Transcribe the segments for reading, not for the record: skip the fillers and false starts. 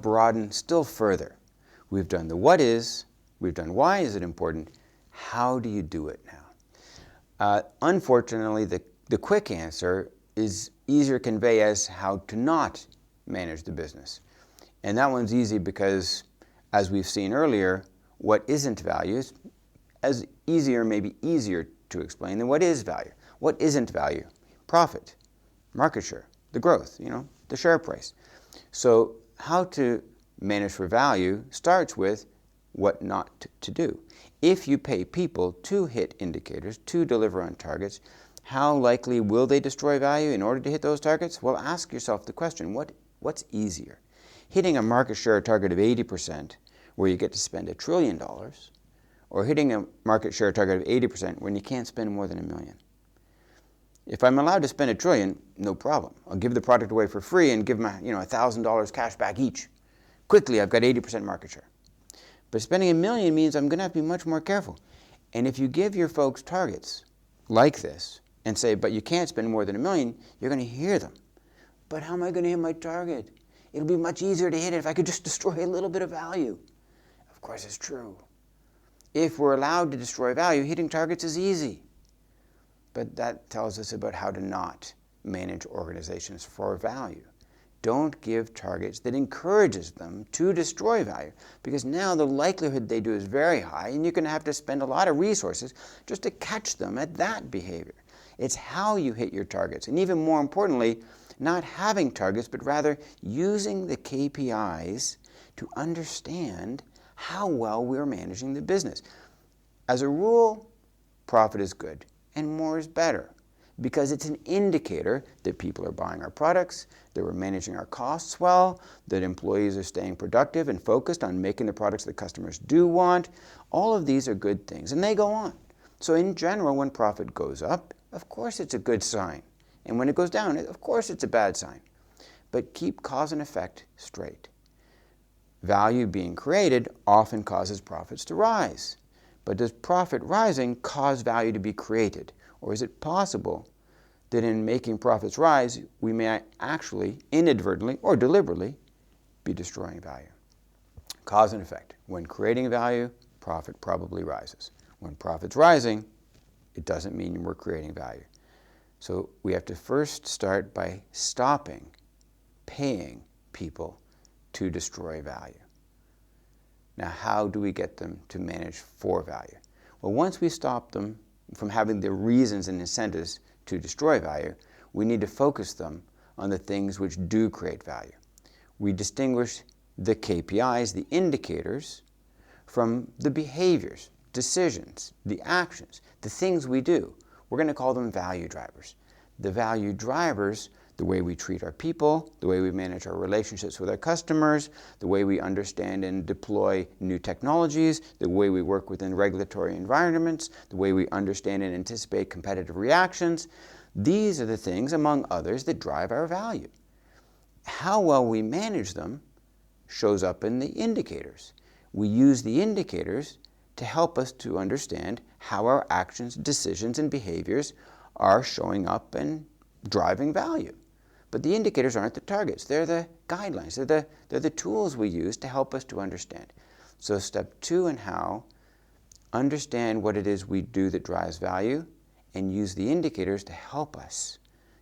broaden still further. We've done the what is, we've done why is it important, how do you do it now? Unfortunately, the quick answer is easier to convey as how to not manage the business. And that one's easy because, as we've seen earlier, what isn't value is as easier, maybe easier to explain than what is value. What isn't value? Profit, market share, the growth, the share price. So how to manage for value starts with what not to do. If you pay people to hit indicators, to deliver on targets, how likely will they destroy value in order to hit those targets? Well, ask yourself the question, what's easier? Hitting a market share target of 80% where you get to spend $1 trillion, or hitting a market share target of 80% when you can't spend more than $1 million? If I'm allowed to spend $1 trillion, no problem. I'll give the product away for free and give them $1,000 cash back each. Quickly, I've got 80% market share. But spending $1 million means I'm going to have to be much more careful. And if you give your folks targets like this and say, but you can't spend more than $1 million, you're going to hear them. But how am I going to hit my target? It'll be much easier to hit it if I could just destroy a little bit of value. Of course, it's true. If we're allowed to destroy value, hitting targets is easy. But that tells us about how to not manage organizations for value. Don't give targets that encourages them to destroy value, because now the likelihood they do is very high, and you're going to have to spend a lot of resources just to catch them at that behavior. It's how you hit your targets, and even more importantly, not having targets, but rather using the KPIs to understand how well we're managing the business. As a rule, profit is good, and more is better, because it's an indicator that people are buying our products, that we're managing our costs well, that employees are staying productive and focused on making the products that customers do want. All of these are good things, and they go on. So in general, when profit goes up, of course it's a good sign. And when it goes down, of course it's a bad sign. But keep cause and effect straight. Value being created often causes profits to rise. But does profit rising cause value to be created? Or is it possible that in making profits rise, we may actually inadvertently or deliberately be destroying value? Cause and effect. When creating value, profit probably rises. When profit's rising, it doesn't mean we're creating value. So we have to first start by stopping paying people to destroy value. Now, how do we get them to manage for value? Well, once we stop them from having the reasons and incentives to destroy value, we need to focus them on the things which do create value. We distinguish the KPIs, the indicators, from the behaviors, decisions, the actions, the things we do. We're going to call them value drivers. The value drivers, the way we treat our people, the way we manage our relationships with our customers, the way we understand and deploy new technologies, the way we work within regulatory environments, the way we understand and anticipate competitive reactions. These are the things, among others, that drive our value. How well we manage them shows up in the indicators. We use the indicators to help us to understand how our actions, decisions, and behaviors are showing up and driving value. But the indicators aren't the targets. They're the guidelines. They're the tools we use to help us to understand. So step 2 in how, understand what it is we do that drives value, and use the indicators to help us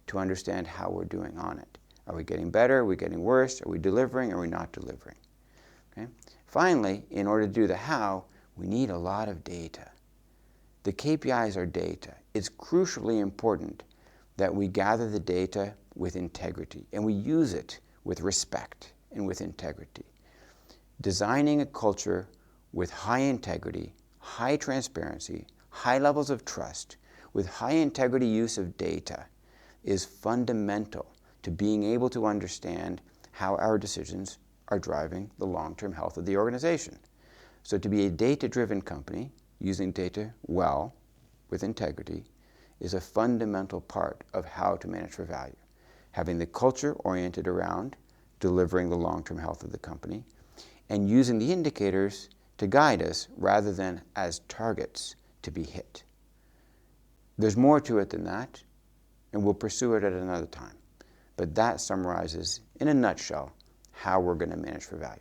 to understand how we're doing on it. Are we getting better? Are we getting worse? Are we delivering? Are we not delivering? Okay? Finally, in order to do the how, we need a lot of data. The KPIs are data. It's crucially important that we gather the data with integrity, and we use it with respect and with integrity. Designing a culture with high integrity, high transparency, high levels of trust, with high integrity use of data is fundamental to being able to understand how our decisions are driving the long-term health of the organization. So to be a data-driven company, using data well, with integrity, is a fundamental part of how to manage for value. Having the culture oriented around delivering the long-term health of the company, and using the indicators to guide us rather than as targets to be hit. There's more to it than that, and we'll pursue it at another time. But that summarizes, in a nutshell, how we're going to manage for value.